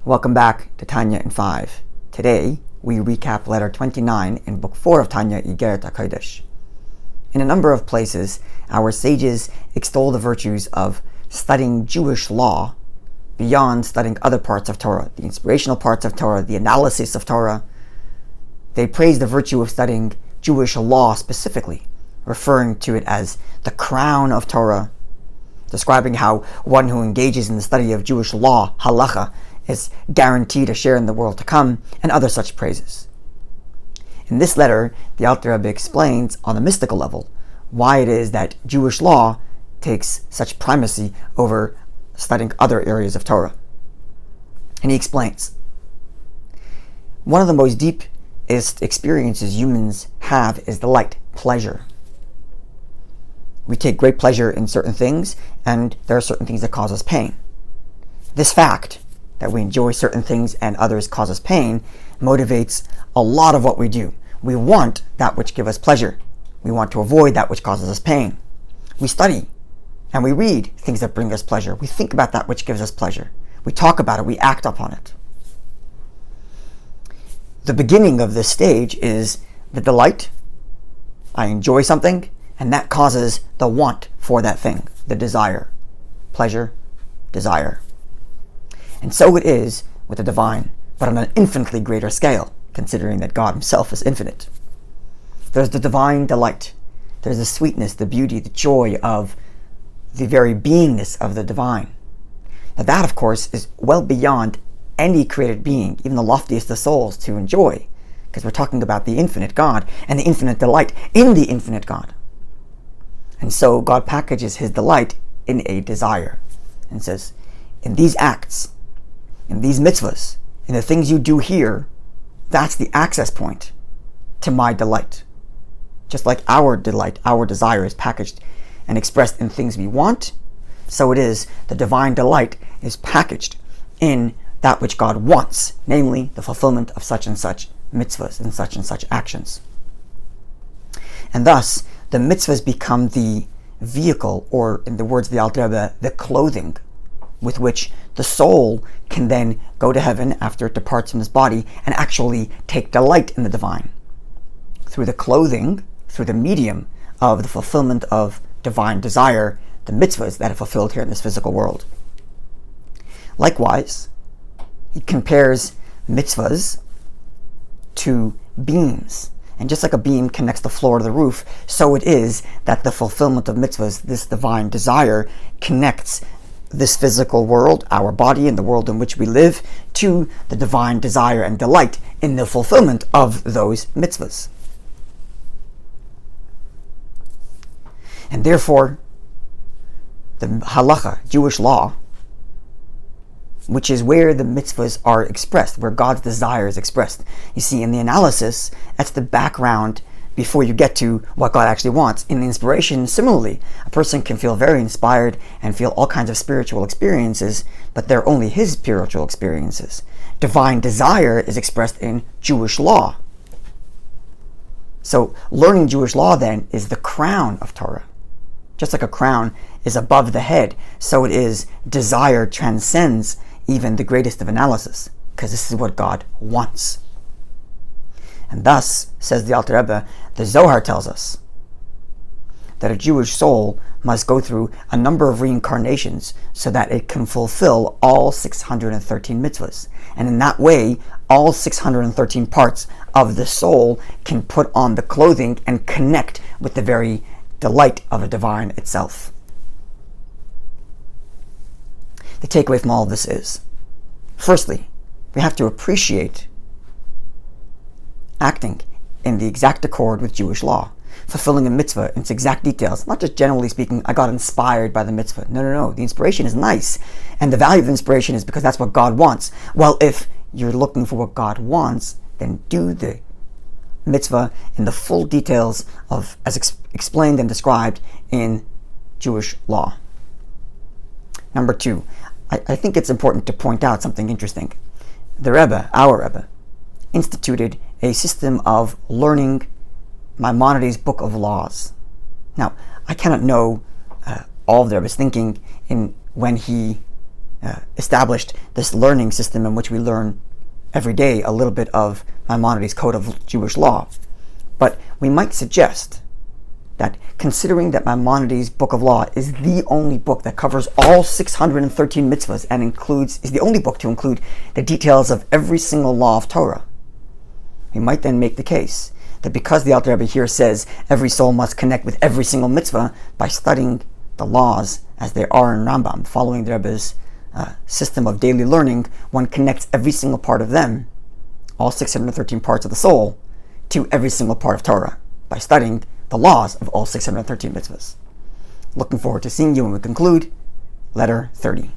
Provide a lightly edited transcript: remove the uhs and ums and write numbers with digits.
Welcome back to Tanya in 5. Today, we recap letter 29 in book 4 of Tanya, Iggeret HaKodesh. In a number of places, our sages extol the virtues of studying Jewish law beyond studying other parts of Torah, the inspirational parts of Torah, the analysis of Torah. They praise the virtue of studying Jewish law specifically, referring to it as the crown of Torah, describing how one who engages in the study of Jewish law, halacha, is guaranteed a share in the world to come, and other such praises. In this letter, the Alter Rebbe explains on a mystical level why it is that Jewish law takes such primacy over studying other areas of Torah. And he explains, one of the most deepest experiences humans have is delight, pleasure. We take great pleasure in certain things, and there are certain things that cause us pain. This fact, that we enjoy certain things and others cause us pain, motivates a lot of what we do. We want that which gives us pleasure. We want to avoid that which causes us pain. We study and we read things that bring us pleasure. We think about that which gives us pleasure. We talk about it. We act upon it. The beginning of this stage is the delight. I enjoy something, and that causes the want for that thing, the desire. Pleasure, desire. And so it is with the divine, but on an infinitely greater scale, considering that God himself is infinite. There's the divine delight. There's the sweetness, the beauty, the joy of the very beingness of the divine. Now that, of course, is well beyond any created being, even the loftiest of souls, to enjoy, because we're talking about the infinite God and the infinite delight in the infinite God. And so God packages his delight in a desire and says, in these acts, in these mitzvahs, in the things you do here, that's the access point to my delight. Just like our delight, our desire is packaged and expressed in things we want, so it is the divine delight is packaged in that which God wants, namely the fulfillment of such and such mitzvahs and such actions. And thus, the mitzvahs become the vehicle, or in the words of the Alter Rebbe, the clothing, with which the soul can then go to heaven after it departs from this body and actually take delight in the divine. Through the clothing, through the medium of the fulfillment of divine desire, the mitzvahs that are fulfilled here in this physical world. Likewise, he compares mitzvahs to beams. And just like a beam connects the floor to the roof, so it is that the fulfillment of mitzvahs, this divine desire, connects this physical world, our body and the world in which we live, to the divine desire and delight in the fulfillment of those mitzvahs. And therefore, the halacha, Jewish law, which is where the mitzvahs are expressed, where God's desire is expressed. You see, in the analysis, that's the background before you get to what God actually wants. In the inspiration, similarly, a person can feel very inspired and feel all kinds of spiritual experiences, but they're only his spiritual experiences. Divine desire is expressed in Jewish law. So learning Jewish law then is the crown of Torah. Just like a crown is above the head, so it is desire transcends even the greatest of analysis, because this is what God wants. And thus, says the Alter Rebbe, the Zohar tells us that a Jewish soul must go through a number of reincarnations so that it can fulfill all 613 mitzvahs. And in that way, all 613 parts of the soul can put on the clothing and connect with the very delight of the divine itself. The takeaway from all of this is, firstly, we have to appreciate acting in the exact accord with Jewish law, fulfilling a mitzvah in its exact details, not just generally speaking, I got inspired by the mitzvah. No. The inspiration is nice, and the value of the inspiration is because that's what God wants. Well, if you're looking for what God wants, then do the mitzvah in the full details of as explained and described in Jewish law. Number 2, I think it's important to point out something interesting. The Rebbe, our Rebbe, instituted a system of learning Maimonides' Book of Laws. Now, I cannot know all of the Rebbe's thinking in when he established this learning system in which we learn every day a little bit of Maimonides' Code of Jewish Law. But we might suggest that considering that Maimonides' Book of Law is the only book that covers all 613 mitzvahs and is the only book to include the details of every single law of Torah, we might then make the case that because the Alter Rebbe here says every soul must connect with every single mitzvah by studying the laws as they are in Rambam, following the Rebbe's system of daily learning, one connects every single part of them, all 613 parts of the soul, to every single part of Torah by studying the laws of all 613 mitzvahs. Looking forward to seeing you when we conclude Letter 30.